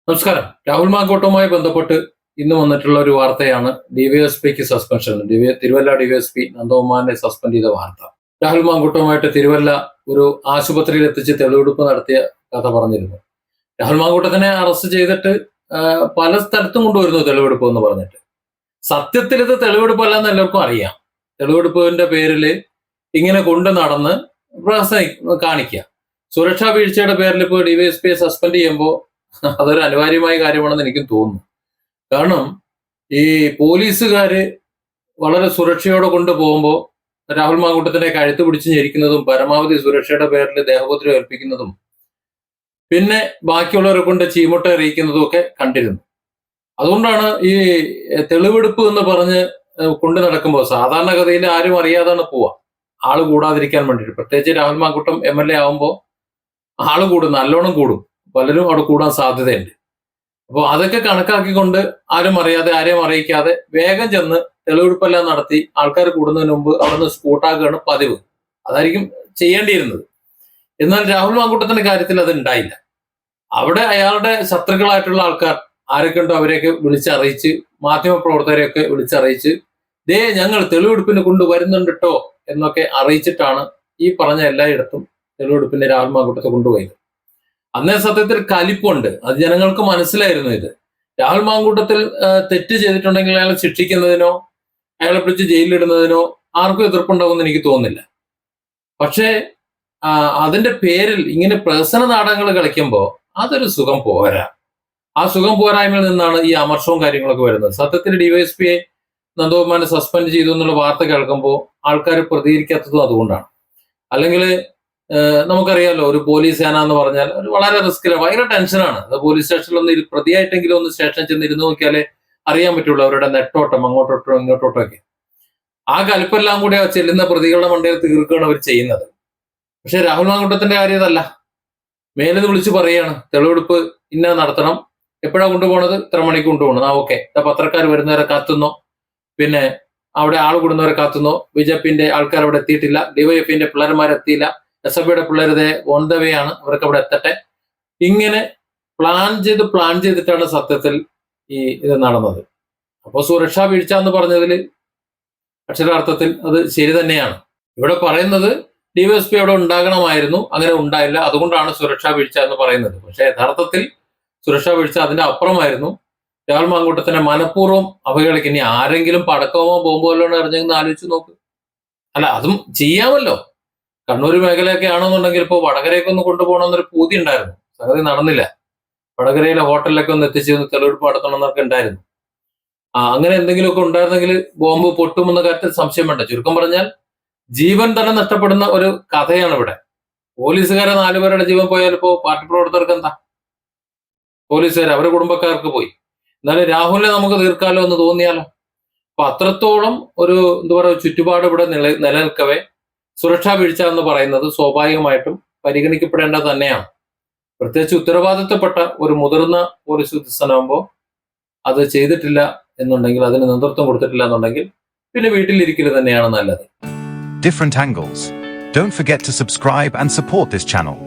നമസ്കാരം. രാഹുൽ മാങ്കൂട്ടവുമായി ബന്ധപ്പെട്ട് ഇന്ന് വന്നിട്ടുള്ള ഒരു വാർത്തയാണ് ഡിവൈഎസ്പിക്ക് സസ്പെൻഷൻ. തിരുവല്ല ഡിവൈഎസ്പി നന്ദകുമാറിനെ സസ്പെൻഡ് ചെയ്ത വാർത്ത. രാഹുൽ മാങ്കൂട്ടവുമായിട്ട് തിരുവല്ല ഒരു ആശുപത്രിയിൽ എത്തിച്ച് തെളിവെടുപ്പ് നടത്തിയ കഥ പറഞ്ഞിരുന്നു. രാഹുൽ മാങ്കൂട്ടത്തിനെ അറസ്റ്റ് ചെയ്തിട്ട് പല സ്ഥലത്തും കൊണ്ടുവരുന്നു തെളിവെടുപ്പ് എന്ന് പറഞ്ഞിട്ട്. സത്യത്തിൽ ഇത് തെളിവെടുപ്പല്ലെന്ന് എല്ലാവർക്കും അറിയാം. തെളിവെടുപ്പിന്റെ പേരിൽ ഇങ്ങനെ കൊണ്ടു നടന്ന് കാണിക്കുക. സുരക്ഷാ വീഴ്ചയുടെ പേരിൽ ഇപ്പോൾ ഡിവൈഎസ്പിയെ സസ്പെൻഡ് ചെയ്യുമ്പോൾ അതൊരു അനിവാര്യമായ കാര്യമാണെന്ന് എനിക്കും തോന്നുന്നു. കാരണം ഈ പോലീസുകാര് വളരെ സുരക്ഷയോടെ കൊണ്ടുപോകുമ്പോൾ രാഹുൽ മാങ്കൂട്ടത്തിനെ കഴുത്ത് പിടിച്ച് ഞെരിക്കുന്നതും പരമാവധി സുരക്ഷയുടെ പേരിൽ ദേഹോപദ്രവം ഏൽപ്പിക്കുന്നതും പിന്നെ ബാക്കിയുള്ളവരെ കൊണ്ട് ചീമുട്ട അറിയിക്കുന്നതും ഒക്കെ കണ്ടിരുന്നു. അതുകൊണ്ടാണ് ഈ തെളിവെടുപ്പ് എന്ന് പറഞ്ഞ് കൊണ്ടു നടക്കുമ്പോൾ സാധാരണഗതിയിൽ ആരും അറിയാതാണ് പോവാ, ആള് കൂടാതിരിക്കാൻ വേണ്ടിയിട്ട്. പ്രത്യേകിച്ച് രാഹുൽ മാങ്കൂട്ടം MLA ആവുമ്പോൾ ആള് കൂടും, നല്ലോണം കൂടും. പലരും അവിടെ കൂടാൻ സാധ്യതയുണ്ട്. അപ്പോൾ അതൊക്കെ കണക്കാക്കിക്കൊണ്ട് ആരും അറിയാതെ ആരെയും അറിയിക്കാതെ വേഗം ചെന്ന് തെളിവെടുപ്പെല്ലാം നടത്തി ആൾക്കാർ കൂടുന്നതിന് മുമ്പ് അവിടെ നിന്ന് സ്കൂട്ടാക്കുകയാണ് പതിവ്. അതായിരിക്കും ചെയ്യേണ്ടിയിരുന്നത്. എന്നാൽ രാഹുൽ മാങ്കൂട്ടത്തിന്റെ കാര്യത്തിൽ അത് ഉണ്ടായില്ല. അവിടെ അയാളുടെ ശത്രുക്കളായിട്ടുള്ള ആൾക്കാർ ആരൊക്കെ ഉണ്ടോ അവരെയൊക്കെ വിളിച്ചറിയിച്ച്, മാധ്യമപ്രവർത്തകരെയൊക്കെ വിളിച്ചറിയിച്ച്, ഞങ്ങൾ തെളിവെടുപ്പിന് കൊണ്ടുവരുന്നുണ്ട് കേട്ടോ എന്നൊക്കെ അറിയിച്ചിട്ടാണ് ഈ പറഞ്ഞ എല്ലായിടത്തും തെളിവെടുപ്പിന് രാഹുൽ മാങ്കൂട്ടത്തെ കൊണ്ടുപോയത്. അന്നേ സത്യത്തിൽ കലിപ്പുണ്ട്, അത് ജനങ്ങൾക്ക് മനസ്സിലായിരുന്നു. ഇത് രാഹുൽ മാങ്കൂട്ടത്തിൽ തെറ്റ് ചെയ്തിട്ടുണ്ടെങ്കിൽ അയാളെ ശിക്ഷിക്കുന്നതിനോ അയാളെ പിടിച്ച് ജയിലിലിടുന്നതിനോ ആർക്കും എതിർപ്പുണ്ടാവുമെന്ന് എനിക്ക് തോന്നുന്നില്ല. പക്ഷേ അതിന്റെ പേരിൽ ഇങ്ങനെ പ്രഹസന നാടകങ്ങൾ കളിക്കുമ്പോൾ അതൊരു സുഖം പോരാ. ആ സുഖം പോരായ്മയിൽ നിന്നാണ് ഈ അമർഷവും കാര്യങ്ങളൊക്കെ വരുന്നത്. സത്യത്തിൽ ഡിവൈഎസ്പിയെ നന്ദകുമാറിനെ സസ്പെൻഡ് ചെയ്തു എന്നുള്ള വാർത്ത കേൾക്കുമ്പോൾ ആൾക്കാർ പ്രതികരിക്കാത്തതും അതുകൊണ്ടാണ്. അല്ലെങ്കിൽ നമുക്കറിയാലോ, ഒരു പോലീസ് സേന എന്ന് പറഞ്ഞാൽ ഒരു വളരെ റിസ്ക്കിലാണ്, ഭയങ്കര ടെൻഷനാണ്. അത് പോലീസ് സ്റ്റേഷനിലൊന്ന് പ്രതിയായിട്ടെങ്കിലും ഒന്ന് സ്റ്റേഷനിൽ ചെന്ന് ഇരുന്ന് നോക്കിയാലേ അറിയാൻ പറ്റുള്ളൂ അവരുടെ നെട്ടോട്ടം, അങ്ങോട്ടോട്ടോ ഇങ്ങോട്ടോട്ടോ ഒക്കെ. ആ കലിപ്പെല്ലാം കൂടി ആ ചെല്ലുന്ന പ്രതികളുടെ മണ്ടയിൽ തീർക്കുകയാണ് അവർ ചെയ്യുന്നത്. പക്ഷെ രാഹുൽ മാങ്കൂട്ടത്തിന്റെ കാര്യം ഇതല്ല. മേലെന്ന് വിളിച്ച് പറയുകയാണ് തെളിവെടുപ്പ് ഇന്ന നടത്തണം, എപ്പോഴാണ് കൊണ്ടുപോകണത്, ഇത്ര മണിക്ക് കൊണ്ടുപോകണം. ഓക്കെ, പത്രക്കാർ വരുന്നവരെ കാത്തുന്നോ, പിന്നെ അവിടെ ആൾ കൂടുന്നവരെ കാത്തുന്നോ, BJPന്റെ ആൾക്കാർ അവിടെ എത്തിയിട്ടില്ല, DYFന്റെ പിള്ളേർമാരെത്തിയില്ല, SFIയുടെ പിള്ളേരുടെ ഓൺ ദ വേ ആണ്, അവർക്ക് അവിടെ എത്തട്ടെ. ഇങ്ങനെ പ്ലാൻ ചെയ്തിട്ടാണ് സത്യത്തിൽ ഇത് നടന്നത്. അപ്പോൾ സുരക്ഷാ വീഴ്ച എന്ന് പറഞ്ഞതിൽ അക്ഷരാർത്ഥത്തിൽ അത് ശരി തന്നെയാണ്. ഇവിടെ പറയുന്നത് DYSP അവിടെ ഉണ്ടാകണമായിരുന്നു, അങ്ങനെ ഉണ്ടായില്ല, അതുകൊണ്ടാണ് സുരക്ഷാ വീഴ്ച എന്ന് പറയുന്നത്. പക്ഷെ യഥാർത്ഥത്തിൽ സുരക്ഷാ വീഴ്ച അതിന്റെ അപ്പുറമായിരുന്നു. രാഹുൽ മാങ്കൂട്ടത്തിനെ മനഃപൂർവ്വം അവഹേളിക്കും. ഇനി ആരെങ്കിലും പടക്കമോ ബോംബോ വല്ലോണം എറിഞ്ഞെന്ന് ആലോചിച്ച് നോക്ക്. അല്ല, അതും ചെയ്യാമല്ലോ. കണ്ണൂർ മേഖലയൊക്കെ ആണെന്നുണ്ടെങ്കിൽ ഇപ്പോൾ വടകരയൊക്കെ ഒന്ന് കൊണ്ടുപോകണമെന്നൊരു പൂതി ഉണ്ടായിരുന്നു. സംഗതി നടന്നില്ല. വടകരയിലെ ഹോട്ടലിലൊക്കെ ഒന്ന് എത്തിച്ച് തെളിവെടുപ്പ് നടത്തണം എന്നൊക്കെ ഉണ്ടായിരുന്നു. അങ്ങനെ എന്തെങ്കിലുമൊക്കെ ഉണ്ടായിരുന്നെങ്കിൽ ബോംബ് പൊട്ടുമെന്ന കാര്യത്തിൽ സംശയം വേണ്ട. ചുരുക്കം പറഞ്ഞാൽ ജീവൻ തന്നെ നഷ്ടപ്പെടുന്ന ഒരു കഥയാണ് ഇവിടെ. പോലീസുകാരെ 4 പേരുടെ ജീവൻ പോയാൽ ഇപ്പോൾ പാർട്ടി പ്രവർത്തകർക്ക് എന്താ? പോലീസുകാർ അവരുടെ കുടുംബക്കാർക്ക് പോയി. എന്നാലും രാഹുലിനെ നമുക്ക് തീർക്കാലോ എന്ന് തോന്നിയാലോ? അപ്പൊ അത്രത്തോളം ഒരു എന്താ പറയുക ചുറ്റുപാട് ഇവിടെ നിലനിൽക്കവേ സുരക്ഷാ വീഴ്ച എന്ന് പറയുന്നത് സ്വാഭാവികമായിട്ടും പരിഗണിക്കപ്പെടേണ്ടത് തന്നെയാണ്. പ്രത്യേകിച്ച് ഉത്തരവാദിത്തപ്പെട്ട ഒരു മുതിർന്ന പോലീസ് ഉദ്യോഗസ്ഥനാകുമ്പോൾ അത് ചെയ്തിട്ടില്ല എന്നുണ്ടെങ്കിൽ, അതിന് നേതൃത്വം കൊടുത്തിട്ടില്ല എന്നുണ്ടെങ്കിൽ പിന്നെ വീട്ടിലിരിക്കൽ തന്നെയാണ് നല്ലത്. Different angles. Don't forget to subscribe and support this channel.